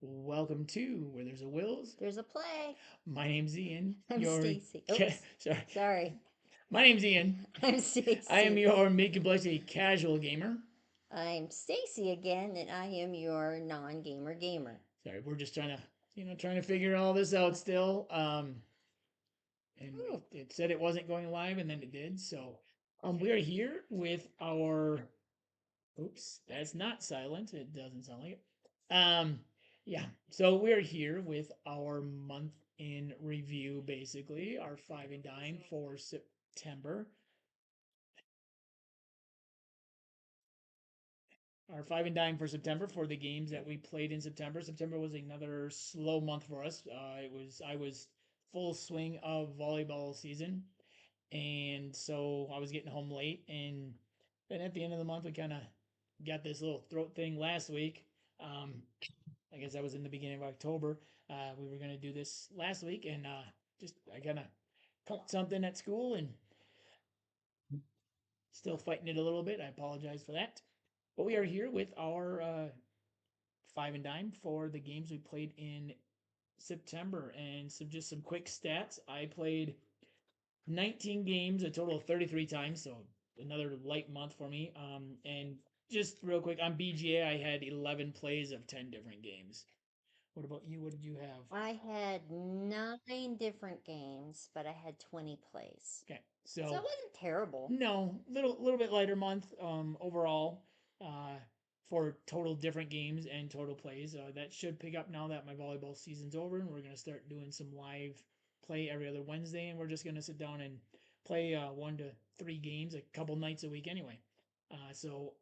Welcome to Where There's a Wills. There's a play. My name's Ian. I'm Stacey. Oops. Sorry. Sorry. My name's Ian. I'm I am Stacey. your Make and Bless a casual gamer. I'm Stacey again, and I am your non-gamer gamer. Sorry, we're just trying to figure all this out still. And Ooh. it said it wasn't going live, and then it did. So, we are here with our. Oops, that's not silent. It doesn't sound like it. Yeah. So we're here with our month in review, basically our five and dime for September. Our five and dime for September for the games that we played in September. September was another slow month for us. I was full swing of volleyball season, and so I was getting home late. And then at the end of the month, we kind of got this little throat thing last week. Um, I guess that was in the beginning of October. We were gonna do this last week, and just I kind of caught something at school and still fighting it a little bit. I apologize for that. But we are here with our five and dime for the games we played in September, and some quick stats. I played 19 games, a total of 33 times, so another light month for me. And just real quick on BGA, I had 11 plays of 10 different games. What about you? What did you have? I had 9 different games, but I had 20 plays. Okay, So it so wasn't terrible. no, little bit lighter month overall uh, for total different games and total plays. That should pick up now that my volleyball season's over, and we're gonna start doing some live play every other Wednesday, and we're just gonna sit down and play 1 to 3 games a couple nights a week anyway. So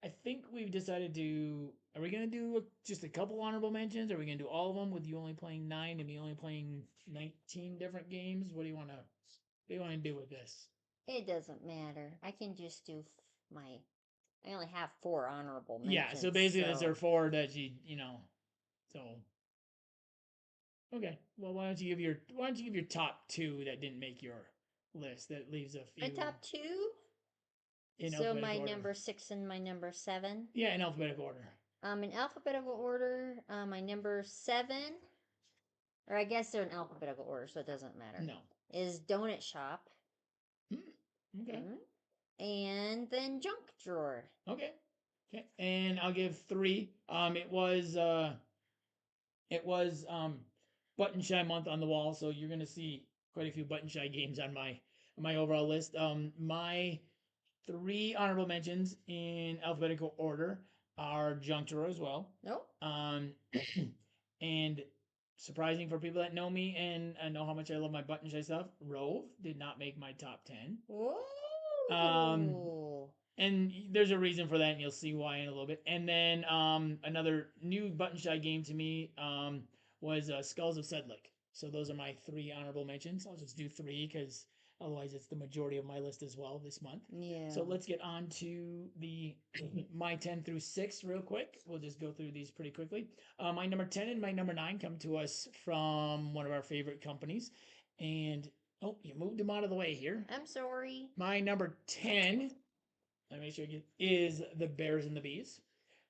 I think we've decided to. Are we gonna do just a couple honorable mentions? Are we gonna do all of them with you only playing 9 and me only playing 19 different games? What do you wanna? What do you wanna do with this? It doesn't matter. I can just do my. I only have 4 honorable Yeah, so mentions, basically that's so our four that so okay. Well, why don't you give your top two that didn't make your list? That leaves a my few top two. in So my alphabetical order. number 6 and my number 7. Yeah, in alphabetical order. In alphabetical order, my number 7, or I guess they're in alphabetical order, so it doesn't matter, No. is Donut Shop. Hmm. Okay. And then Junk Drawer. Okay. Okay. And I'll give three. It was button shy month on the wall, so you're gonna see quite a few button shy games on my overall list. My three honorable mentions in alphabetical order are Junk Drawer as well. Nope. And surprising for people that know me and know how much I love my button shy stuff, Rove did not make my top 10. Um, Whoa. and there's a reason for that, and you'll see why in a little bit. And then another new button shy game to me was Skulls of Sedlick. So those are my three honorable mentions. I'll just do three because otherwise it's the majority of my list as well this month. Yeah. So let's get on to the my 10 through 6 real quick. We'll just go through these pretty quickly. My number 10 and my number 9 come to us from one of our favorite companies. And oh, you moved them out of the way here. I'm sorry. My number 10, let me make sure it is the Bears and the Bees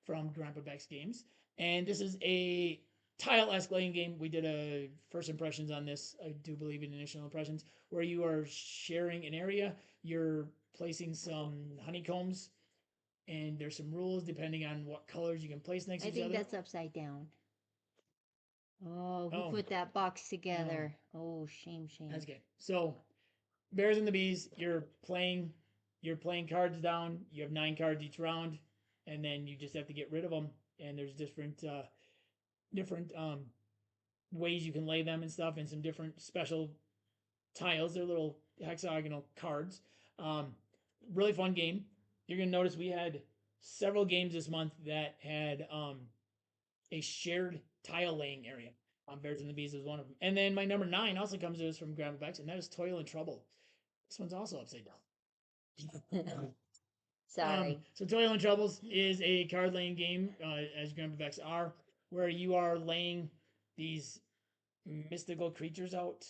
from Grandpa Beck's Games. And this is a tile escalating game. We did a first impressions on this, I do believe in initial impressions, where you are sharing an area. You're placing some honeycombs, and there's some rules depending on what colors you can place next I to each think other. that's upside down. Oh, who Oh, put that box together? Oh, shame, that's shame. good. So, Bears and the Bees, you're playing cards down. You have 9 cards each round, and then you just have to get rid of them. And there's different ways you can lay them and stuff, and some different special tiles. They're little hexagonal cards. Um, really fun game. You're gonna notice we had several games this month that had a shared tile laying area. Bears and the Bees was one of them. And then my number 9 also comes to us from Grandpa Beck's, and that is Toil and Trouble. This one's also upside down. Sorry. So Toil and Troubles is a card laying game, as Grandpa Beck's are, where you are laying these mystical creatures out,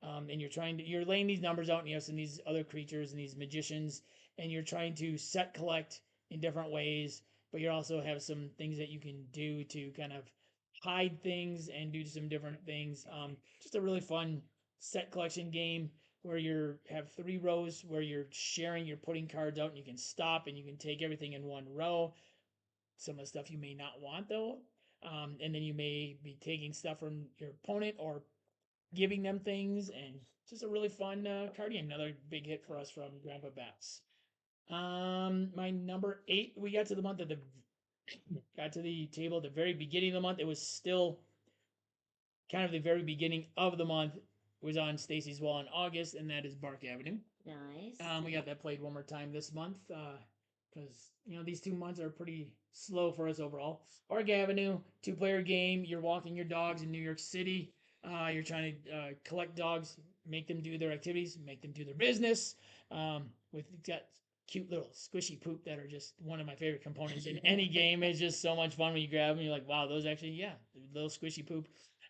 and you're laying these numbers out, and you have some of these other creatures and these magicians, and you're trying to set collect in different ways, but you also have some things that you can do to kind of hide things and do some different things. Just a really fun set collection game where you have 3 rows where you're sharing, you're putting cards out, and you can stop and you can take everything in one row. Some of the stuff you may not want though, and then you may be taking stuff from your opponent or giving them things, and just a really fun card game. Another big hit for us from Grandpa Bats. My number 8, we got to the month of the got to the table at the very beginning of the month. It was still kind of the very beginning of the month. Was on Stacey's wall in August, and that is Bark Avenue. Nice. We got that played one more time this month because these 2 months are pretty slow for us overall. Bark Avenue, 2-player game. You're walking your dogs in New York City. You're trying to collect dogs, make them do their activities, make them do their business. With got cute little squishy poop that are just one of my favorite components in any game. It's just so much fun when you grab them. You're like, wow, those actually, yeah, little squishy poop.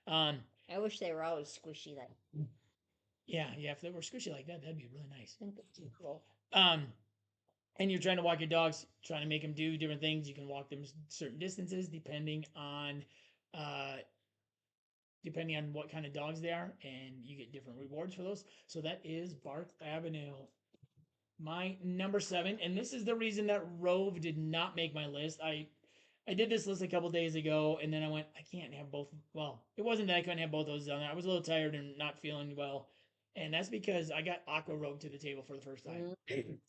I wish they were always squishy like. Yeah, if they were squishy like that, that'd be really nice. Cool. And you're trying to walk your dogs, trying to make them do different things. You can walk them certain distances uh, depending on what kind of dogs they are, and you get different rewards for those. So that is Bark Avenue. My number 7, and this is the reason that Rove did not make my list. I did this list a couple days ago, and then I went, I can't have both. Well, it wasn't that I couldn't have both those on there. I was a little tired and not feeling well, and that's because I got Aqua Rove to the table for the first time.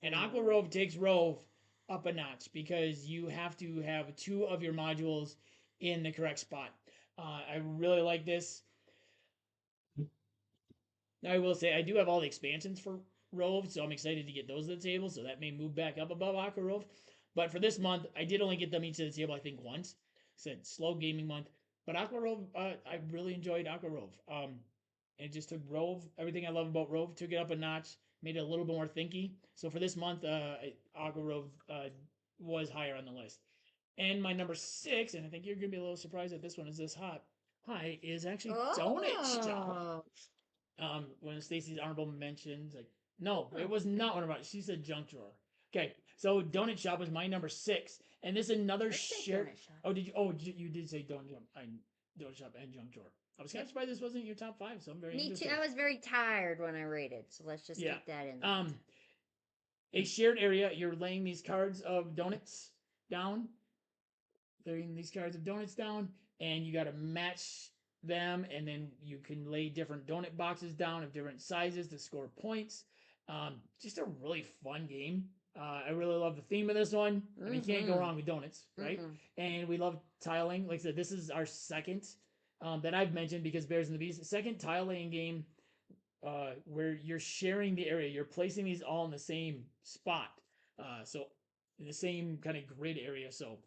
And Aqua Rove takes Rove up a notch because you have to have 2 of your modules in the correct spot. I really like this. Now, I will say I do have all the expansions for Rove, so I'm excited to get those to the table. So that may move back up above Aqua Rove. But for this month, I did only get them each to the table, I think, once. Said slow gaming month. But Aqua Rove, I really enjoyed Aqua Rove. It just took Rove, everything I love about Rove, took it up a notch, made it a little bit more thinky. So for this month, Aqua Rove was higher on the list. And my number 6, and I think you're going to be a little surprised that this one is this high, is actually Donut Shop. When Stacey's honorable mentions, like, no, it was not one of our. She said junk drawer. Okay, so Donut Shop was my number 6, and this is another shared. Oh, did you? Oh, you did say Donut Shop and junk drawer. I was kind of surprised this wasn't your top 5, so I'm very. Me interested. too. I was very tired when I rated, so let's just keep that in. A shared area. You're laying these cards of donuts down. Laying these cards of donuts down, and you got to match them, and then you can lay different donut boxes down of different sizes to score points. Just a really fun game. I really love the theme of this one. I mean, you can't go wrong with donuts, right? And we love tiling. Like I said, this is our second that I've mentioned because Bears and the Bees. Second tile laying game where you're sharing the area. You're placing these all in the same spot. So in the same kind of grid area. So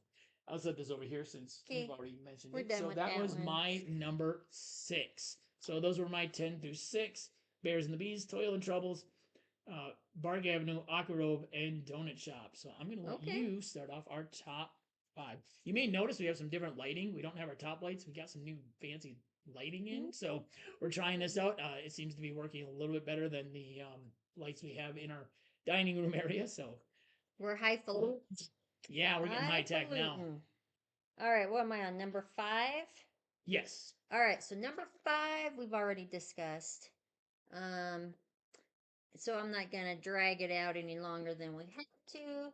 I'll set this over here since you've already mentioned it. So that was my number 6. So those were my 10 through 6. Bears and the Bees, Toil and Troubles, Bark Avenue, Aqua Rove, and Donut Shop. So I'm going to let you start off our top 5. You may notice we have some different lighting. We don't have our top lights. We got some new fancy lighting in. So we're trying this out. It seems to be working a little bit better than the lights we have in our dining room area. So we're highfalutin. Yeah, we're getting high tech now. All right, what am I on? Number 5? Yes. All right, so number 5 we've already discussed. So I'm not gonna drag it out any longer than we had to.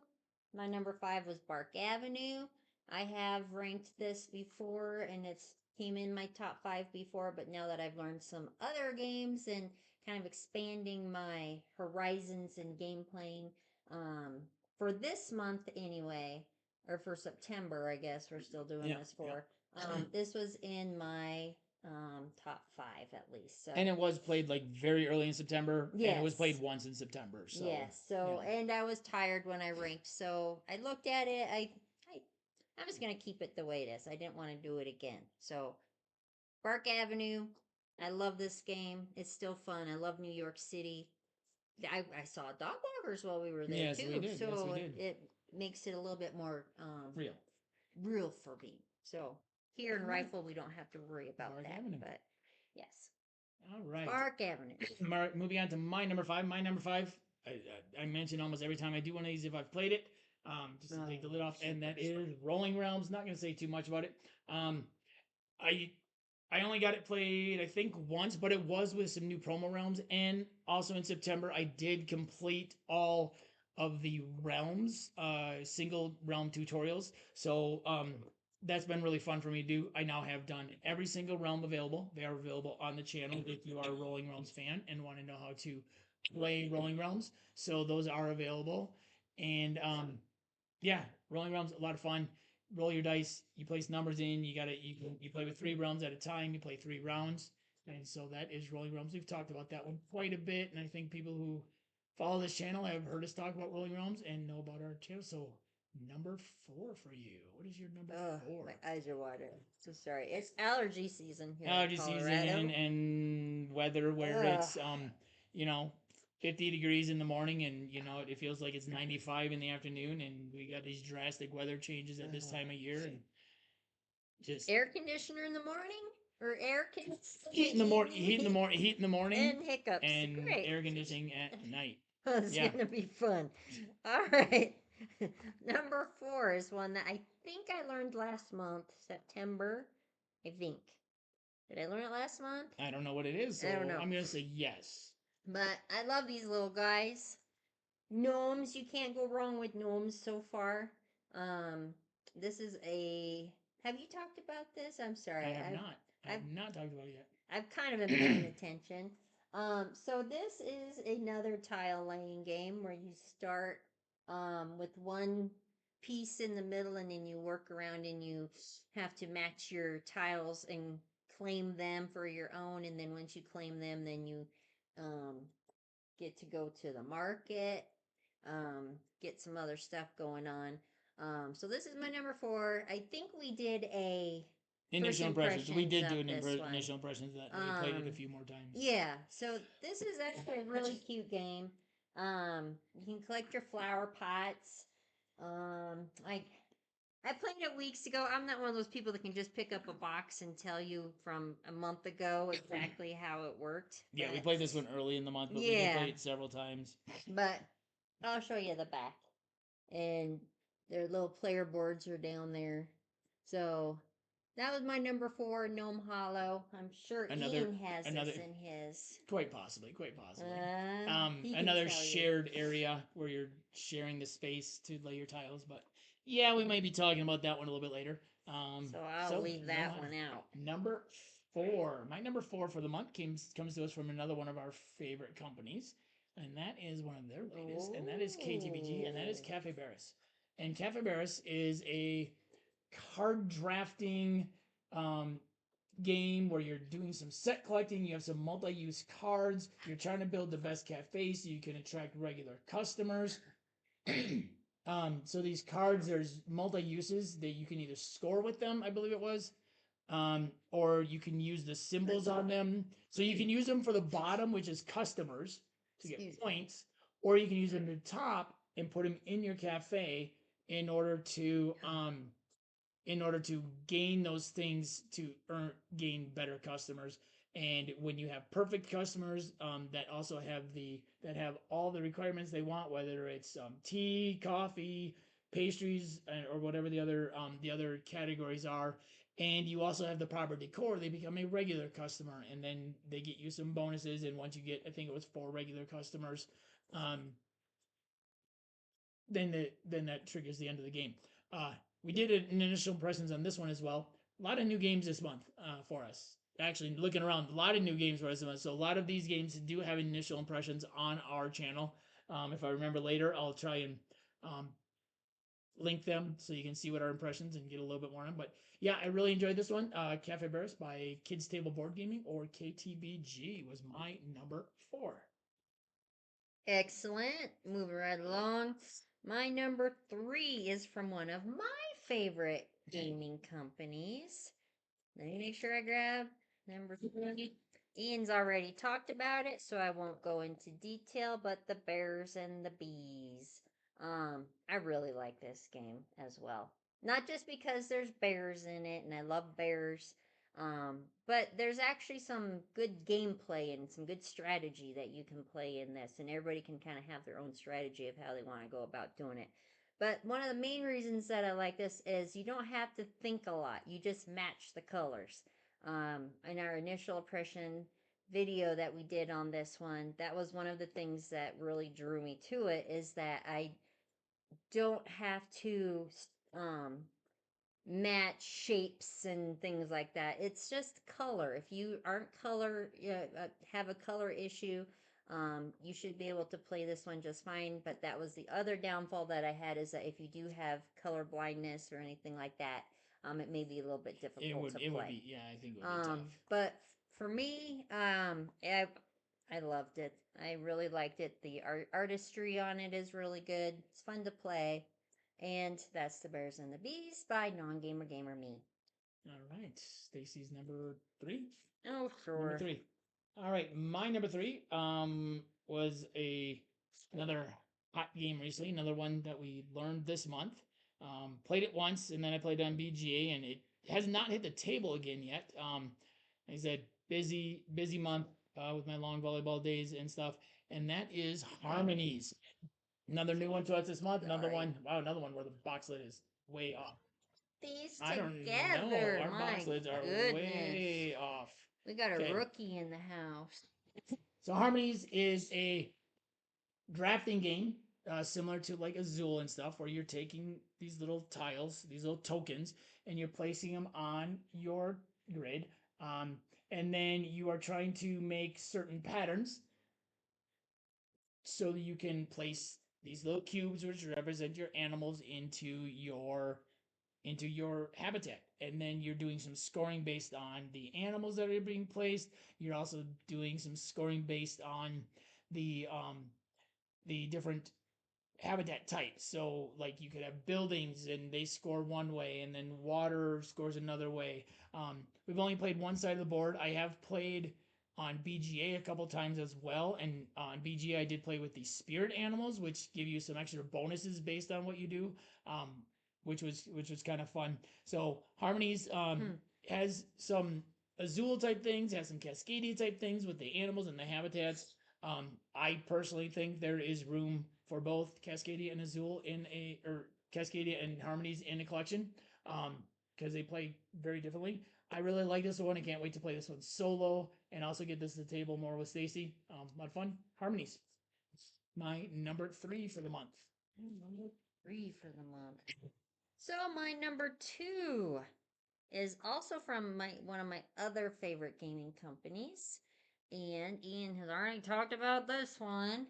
My number 5 was Bark Avenue. I have ranked this before, and it's came in my top 5 before, but now that I've learned some other games and kind of expanding my horizons in game playing, for this month anyway, or for September, I guess we're still doing this for. This was in my top 5 at least. So. And it was played like very early in September. Yes. And it was played once in September. So yes. So and I was tired when I ranked. So I looked at it. I'm just gonna keep it the way it is. I didn't want to do it again. So Bark Avenue. I love this game. It's still fun. I love New York City. I saw dog walkers while we were there too. We did. So yes, we did. It makes it a little bit more real for me. So here in Rifle, we don't have to worry about Bark that. Avenue. But yes. All right. Bark Avenue. Moving on to my number 5. My number 5, I mention almost every time I do one of these if I've played it. Just to take the lid off, and that is Rolling Realms. Not going to say too much about it. I I only got it played I think once, but it was with some new promo realms, and also in September I did complete all of the realms, single realm tutorials. So that's been really fun for me to do. I now have done every single realm available. They are available on the channel if you are a Rolling Realms fan and want to know how to play Rolling Realms. So those are available, and yeah, Rolling Realms a lot of fun. Roll your dice. You place numbers in. You play with 3 realms at a time. You play 3 rounds, and so that is Rolling Realms. We've talked about that one quite a bit, and I think people who follow this channel have heard us talk about Rolling Realms and know about our channel. So number 4 for you. What is your number Oh, 4? my eyes are watering. So sorry. It's allergy season here Allergy in season Colorado. and weather where Ugh. it's you know 50 degrees in the morning, and it feels like it's 95 in the afternoon, and we got these drastic weather changes at this time of year, and just Air conditioner in the morning or air conditioner heat in the morning and hiccups. and Great. air conditioning at night. It's Yeah, gonna be fun. All right. Number 4 is one that I think I learned last month, September. I think. Did I learn it last month? I don't know what it is, so I don't know. I'm gonna say yes. But I love these little guys. Gnomes, you can't go wrong with gnomes so far. Um, this is a. Have you talked about this? I'm I sorry. have not. I I've have not talked about it I've kind of been paying attention. So this is another tile laying game where you start with one piece in the middle, and then you work around and you have to match your tiles and claim them for your own. And then once you claim them, then you um, get to go to the market, get some other stuff going on. So this is my number 4. I think we did a first initial impressions. We impressions did do of an this one. initial impressions that we played it a few more times. Yeah, so this is actually a really cute game. You can collect your flower pots. Like I played it weeks ago. I'm not one of those people that can just pick up a box and tell you from a month ago exactly how it worked. Yeah, we But played this one early in the month, but we did yeah, play it several times. but I'll show you the back. And their little player boards are down there. So that was my number 4, Gnome Hollow. I'm sure Another, Ian has another, this in his. quite possibly, quite possibly. He can Another tell you. shared area where you're sharing the space to lay your tiles, but yeah, we might be talking about that one a little bit later. So I'll leave that one out. Number 4. My number 4 for the month comes to us from another one of our favorite companies, and that is one of their latest, and that is KTBG, and that is Cafe Barris. And Cafe Barris is a card drafting um, game where you're doing some set collecting. You have some multi-use cards. You're trying to build the best cafe so you can attract regular customers. So these cards, there's multi-uses that you can either score with them, I believe it was, or you can use the symbols on them. So you can use them for the bottom, which is customers, to get points, or you can use them at the top and put them in your cafe in order to gain those things to gain better customers. And when you have perfect customers that also have all the requirements they want, whether it's tea, coffee, pastries, or whatever the other categories are, and you also have the proper decor, they become a regular customer, and then they get you some bonuses. And once you get, I think it was 4 regular customers, um, then that triggers the end of the game. Uh, we did an initial impressions on this one as well. A lot of new games this month for us. Actually, looking around, a lot of new games for us this month. So a lot of these games do have initial impressions on our channel. If I remember later, I'll try and um, link them so you can see what our impressions and get a little bit more on. But yeah, I really enjoyed this one. Cafe Barris by Kids Table Board Gaming, or KTBG, was my number 4. Excellent. Moving right along. My number 3 is from one of my favorite gaming companies. Let me make sure I grab number 3. Ian's already talked about it, so I won't go into detail, but the Bears and the Bees. I really like this game as well. Not just because there's bears in it and I love bears, but there's actually some good gameplay and some good strategy that you can play in this, and everybody can kind of have their own strategy of how they want to go about doing it. But one of the main reasons that I like this is you don't have to think a lot. You just match the colors. In our initial impression video that we did on this one, that was one of the things that really drew me to it, is that I don't have to um, match shapes and things like that. It's just color. If you aren't have a color issue, you should be able to play this one just fine. But that was the other downfall that I had, is that if you do have color blindness or anything like that, it may be a little bit difficult to It would play. be, yeah, I think it would be tough. But for me, I loved it. I really liked it. The artistry on it is really good. It's fun to play. And that's The Bears and the Bees by Non Gamer Gamer Me. All right, Stacy's number three. Oh, Number sure. three. All right, my number three was another hot game recently, another one that we learned this month. Played it once, and then I played it on BGA, and it has not hit the table again yet. Like I said, busy month with my long volleyball days and stuff, and that is Harmonies. Another new one to us this month. Another Sorry. one. Wow, another one where the box lid is way off. These I don't know. together. Our box My lids are goodness. way off. We got a Okay. rookie in the house. So Harmonies is a drafting game, similar to like Azul and stuff, where you're taking these little tiles, these little tokens, and you're placing them on your grid. And then you are trying to make certain patterns so that you can place these little cubes, which represent your animals, into your habitat. And then you're doing some scoring based on the animals that are being placed. You're also doing some scoring based on the different habitat types. So like you could have buildings and they score one way, and then water scores another way. We've only played one side of the board. I have played on BGA a couple times as well, and on BGA I did play with the spirit animals, which give you some extra bonuses based on what you do, which was kind of fun. So Harmonies has some Azul type things, has some Cascadia type things with the animals and the habitats. I personally think there is room for both Cascadia and Azul or Cascadia and Harmonies in a collection, because they play very differently. I really like this one. I can't wait to play this one solo and also get this to the table more with Stacey. A lot of fun. Harmonies. My number three for the month. Number 3 for the month. So my number 2 is also from one of my other favorite gaming companies, and Ian has already talked about this one,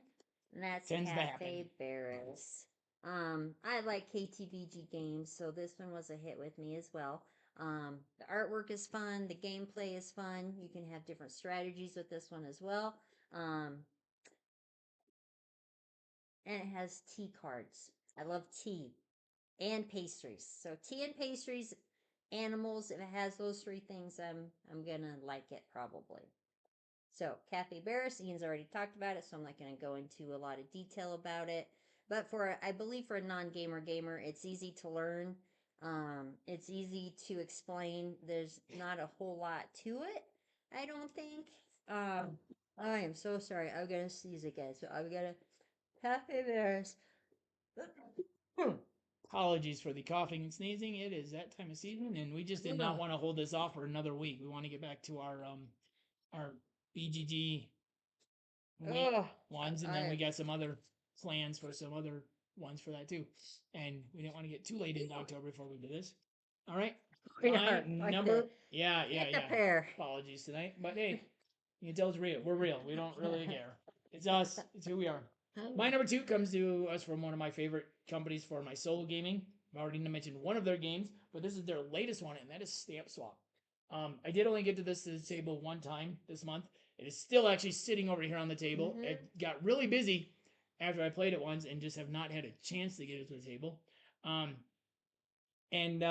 and that's Tends to happen. Cafe Barris. I like KTVG games, so this one was a hit with me as well. The artwork is fun, the gameplay is fun. You can have different strategies with this one as well. And it has tea cards. I love tea and pastries. So tea and pastries, animals. If it has those 3 things, I'm gonna like it probably. So Cafe Barris, Ian's already talked about it, so I'm not gonna go into a lot of detail about it. But I believe for a non-gamer gamer, it's easy to learn. It's easy to explain. There's not a whole lot to it, I don't think. I am so sorry. I'm gonna sneeze again. So I'm gonna Cafe Barris. Apologies for the coughing and sneezing. It is that time of season, and we just did not want to hold this off for another week. We want to get back to our BGG ones, and then we got some other plans for some other ones for that too. And we didn't want to get too late in October before we do this. All right. My number, yeah. Apologies tonight, but hey, you can tell it's real. We're real. We don't really care. It's us. It's who we are. My number 2 comes to us from one of my favorite companies for my solo gaming. I've already mentioned one of their games, but this is their latest one, and that is Stamp Swap. I did only get to this table one time this month. It is still actually sitting over here on the table. Mm-hmm. It got really busy after I played it once and just have not had a chance to get it to the table. And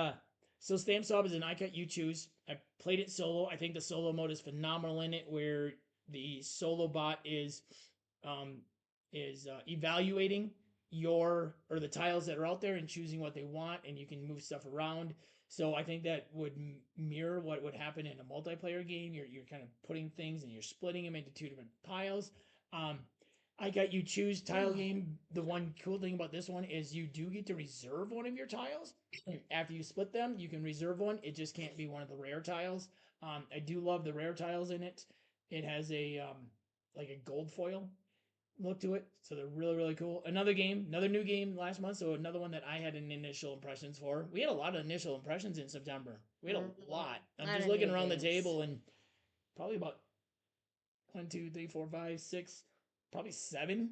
so Stamp Swap is an I cut you choose. I played it solo. I think the solo mode is phenomenal in it, where the solo bot um, is evaluating the tiles that are out there and choosing what they want, and you can move stuff around. So I think that would mirror what would happen in a multiplayer game. You're kind of putting things and you're splitting them into 2 different piles. I got you choose tile Oh, game. The one cool thing about this one is you do get to reserve one of your tiles. After you split them, you can reserve one. It just can't be one of the rare tiles. I do love the rare tiles in it. It has a like a gold foil look to it, so they're really really cool. Another game, another new game last month, so another one that I had an initial impressions for. We had a lot of initial impressions in September. We had a lot. a I'm lot just of looking new around the games. table and probably about 1, 2, 3, 4, 5, 6, probably seven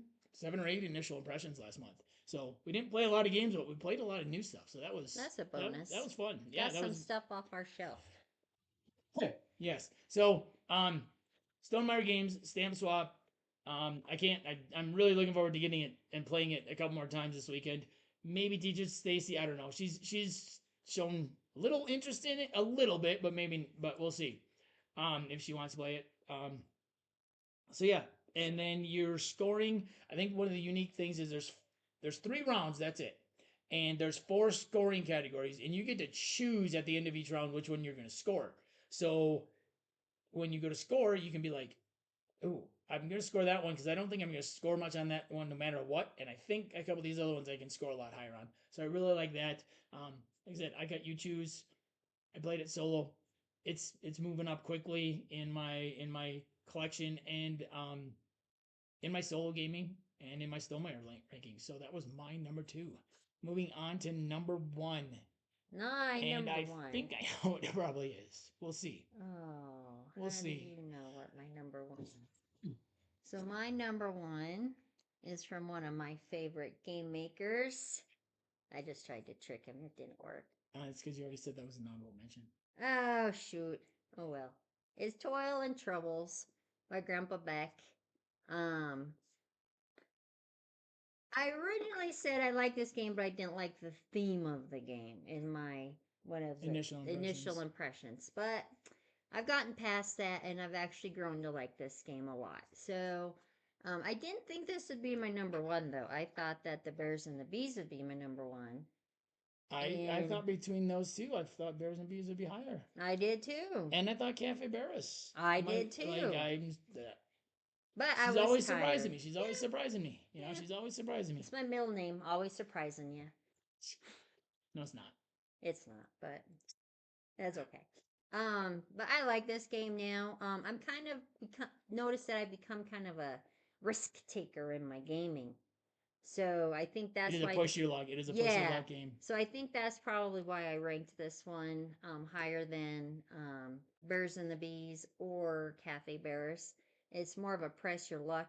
or eight initial impressions last month. So we didn't play a lot of games, but we played a lot of new stuff. So that was That's a that bonus. was fun. Yeah, Got that some was stuff off our shelf. yes. So Stonemeyer Games Stamp Swap. I can't. I'm really looking forward to getting it and playing it a couple more times this weekend. Maybe teach it to Stacey. I don't know. She's shown a little interest in it, a little bit, but maybe. But we'll see. If she wants to play it. So yeah, and then you're scoring. I think one of the unique things is there's 3 rounds. That's it, and there's 4 scoring categories, and you get to choose at the end of each round which one you're going to score. So when you go to score, you can be like, "Ooh, I'm going to score that one because I don't think I'm going to score much on that one no matter what." And I think a couple of these other ones I can score a lot higher on. So I really like that. Like I said, I got you choose. I played it solo. It's moving up quickly in my collection and in my solo gaming and in my Stonemeyer ranking. So that was my number 2. Moving on to number 1, My and number I one. think I know what it probably is. We'll see. Oh, We'll how do see. you know what my number one is? So my number one is from one of my favorite game makers. I just tried to trick him. It didn't work. It's because you already said that was an honorable mention. Oh, shoot. Oh, well. It's Toil and Troubles by Grandpa Beck. Um, I originally said I like this game, but I didn't like the theme of the game in my what is it Initial initial impressions. impressions. But I've gotten past that, and I've actually grown to like this game a lot. So I didn't think this would be my number one, though. I thought that the Bears and the Bees would be my number one, I and thought between those two, I thought Bears and Bees would be higher, I did too. and I thought Cafe Barris. I My did like too. I'm. But I She's was always surprising tired. me. She's always Yeah, surprising me. You know, yeah. she's always surprising me. It's my middle name, always surprising you. No, it's not. It's not, but that's okay. But I like this game now. I'm kind of noticed that I've become kind of a risk taker in my gaming. So I think It that's is a why, push your luck. It is a push your yeah. luck game. So I think that's probably why I ranked this one higher than Bears and the Bees or Cafe Bears. It's more of a press your luck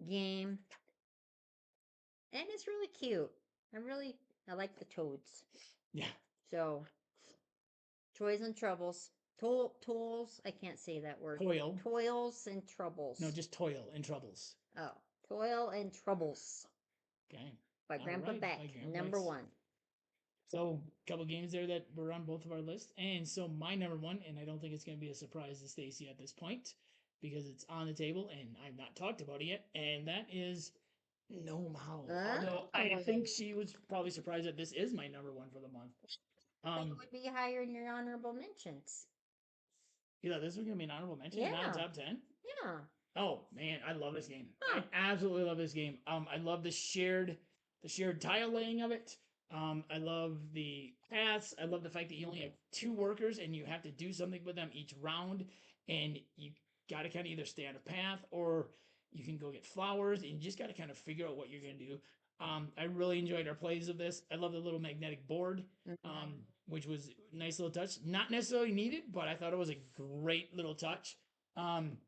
game, and it's really cute. I like the toads. Yeah. So Toys and Troubles. Tools. I can't say that word. Toil. Toils and No, Troubles. just toil and troubles. Oh, Toil and Troubles Okay. by All Grandpa right. Beck, By number Grandpax. one. So, a couple games there that were on both of our lists. And so, my number 1, and I don't think it's going to be a surprise to Stacy at this point because it's on the table and I've not talked about it yet. And that is Gnome Howl. Although I Oh, think she was probably surprised that this is my number 1 for the month. I think it would be higher in your honorable mentions. You thought this was going to be an honorable mention and not a Yeah, top 10? yeah. Oh man, I love this game. Huh. I absolutely love this game. I love the shared tile laying of it. I love the paths. I love the fact that you only have 2 workers and you have to do something with them each round, and you got to kind of either stay on a path or you can go get flowers, and you just got to kind of figure out what you're gonna do. I really enjoyed our plays of this. I love the little magnetic board, Mhm. which was a nice little touch. Not necessarily needed, but I thought it was a great little touch. Um,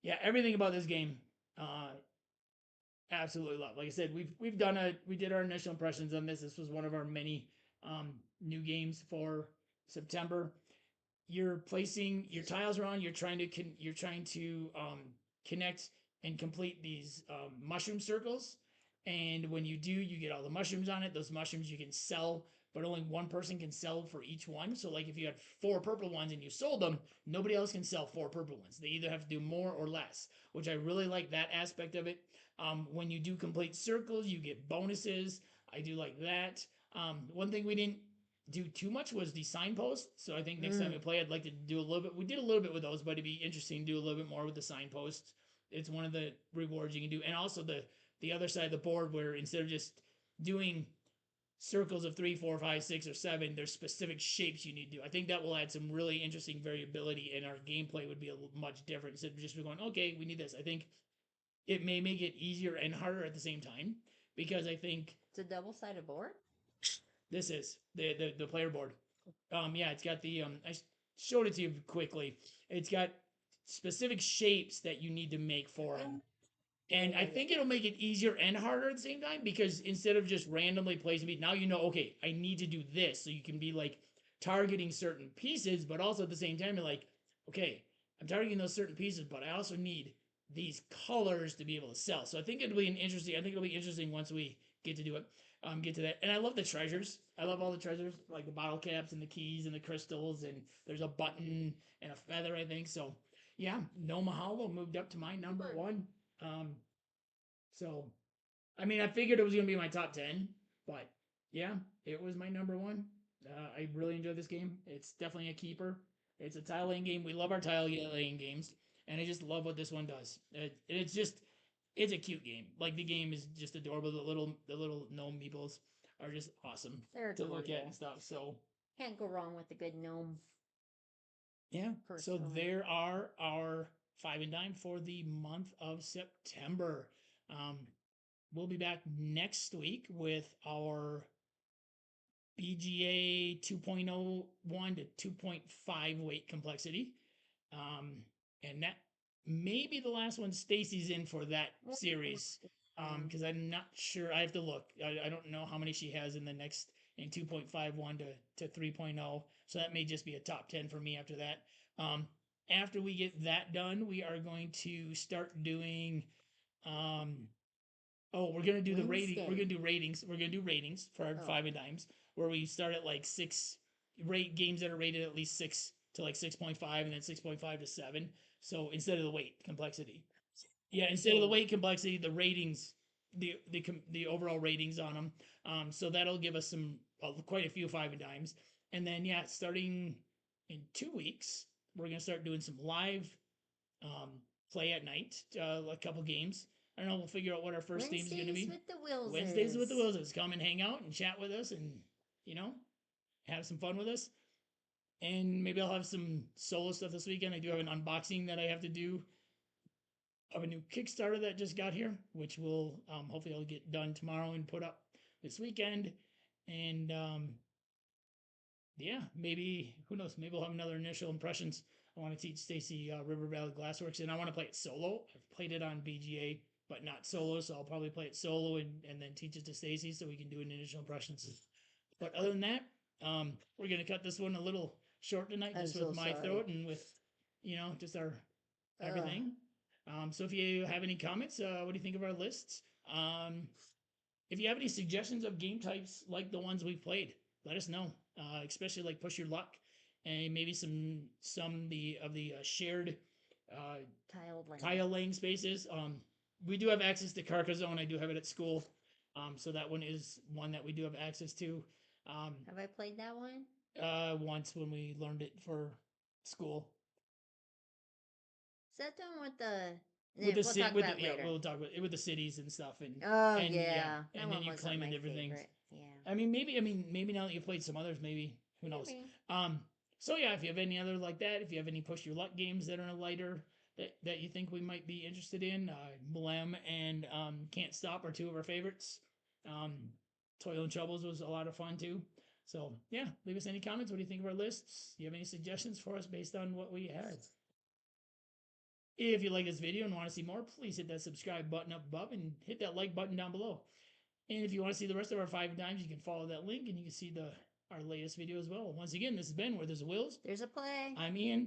yeah, everything about this game, uh, absolutely love. Like I said, we did our initial impressions on this. This was one of our many new games for September. You're placing your tiles around. You're trying to connect and complete these mushroom circles. And when you do, you get all the mushrooms on it. Those mushrooms you can sell, but only one person can sell for each one. So, like if you had 4 purple ones and you sold them, nobody else can sell 4 purple ones. They either have to do more or less, which I really like that aspect of it. When you do complete circles, you get bonuses. I do like that. One thing we didn't do too much was the signposts. So I think next time we Mm. play, I'd like to do a little bit. We did a little bit with those, but it'd be interesting to do a little bit more with the signposts. it's one of the rewards you can do. And also the other side of the board where instead of just doing circles of 3, 4, 5, 6, or 7, there's specific shapes you need to do. I think that will add some really interesting variability, and our gameplay would be a little much different instead of just going, okay, we need this. I think it may make it easier and harder at the same time because I think It's a double-sided board. this is the player board. Yeah, it's got the I showed it to you quickly. It's got specific shapes that you need to make for them. And I think it'll make it easier and harder at the same time because instead of just randomly placing me, now you know, okay, I need to do this. So you can be like targeting certain pieces, but also at the same time, you're like, okay, I'm targeting those certain pieces, but I also need these colors to be able to sell. So I think it'll be I think it'll be interesting once we get to do it. Get to that. And I love the treasures. I love all the treasures, like the bottle caps and the keys and the crystals, and there's a button and a feather, I think. So yeah, No Mahalo moved up to my number one. Um, so, I mean, I figured it was going to be my top 10, but yeah, it was my number one. I really enjoyed this game. It's definitely a keeper. It's a tile laying game. We love our tile laying games, and I just love what this one does. It's a cute game. Like the game is just adorable. The little gnome meeples are just awesome They're to look at adorable. and stuff. So Can't go wrong with a good gnome. yeah. So Personally. there are our five and dime for the month of September. Um, we'll be back next week with our BGA 2.01 to 2.5 weight complexity. And that may be the last one Stacey's in for that series. Because I'm not sure. I have to look. I don't know how many she has in the next in 2.51 to 3.0. So that may just be a top 10 for me after that. After we get that done, we are going to start doing we're gonna do the rating. We're gonna do ratings. We're gonna do ratings for our five and dimes, where we start at like 6, rate games that are rated at least 6 to like 6.5, and then 6.5 to 7. So instead of the weight complexity, yeah, instead of the weight complexity, the ratings, the overall ratings on them. So that'll give us some quite a few five and dimes, and then yeah, starting in 2 weeks, we're gonna start doing some live um, play at night, a couple games. I don't know. We'll figure out what our first theme is going to be. Wednesdays with the Willses. Wednesdays with the Willses. Come and hang out and chat with us, and you know, have some fun with us. And maybe I'll have some solo stuff this weekend. I do have an unboxing that I have to do of a new Kickstarter that just got here, which will hopefully I'll get done tomorrow and put up this weekend. And yeah, maybe who knows? Maybe we'll have another initial impressions. I want to teach Stacey River Valley Glassworks, and I want to play it solo. I've played it on BGA, but not solo, so I'll probably play it solo and then teach it to Stacey so we can do an initial impressions. But other than that, we're gonna cut this one a little short tonight, just with my throat and with just our everything. So if you have any comments, what do you think of our lists? If you have any suggestions of game types like the ones we've played, let us know. Especially like Push Your Luck, and maybe some of the shared tile laying spaces. We do have access to Carcassonne. I do have it at school, so that one is one that we do have access to. Have I played that one? Once when we learned it for school. Is that the one with the? With the we'll talk about it with the cities and stuff, and yeah, and then you claim in different things. Yeah. I mean, maybe now that you've played some others, maybe who knows. So yeah, if you have any other like that, if you have any Push Your Luck games that are lighter that you think we might be interested in, Blem and Can't Stop are two of our favorites. Toil and Troubles was a lot of fun too. So yeah, leave us any comments. What do you think of our lists? Do you have any suggestions for us based on what we had? If you like this video and want to see more, please hit that subscribe button up above and hit that like button down below. And if you want to see the rest of our 5 times, you can follow that link and you can see our latest video as well. Once again, this has been Where There's a Wills. There's a play. I'm Ian.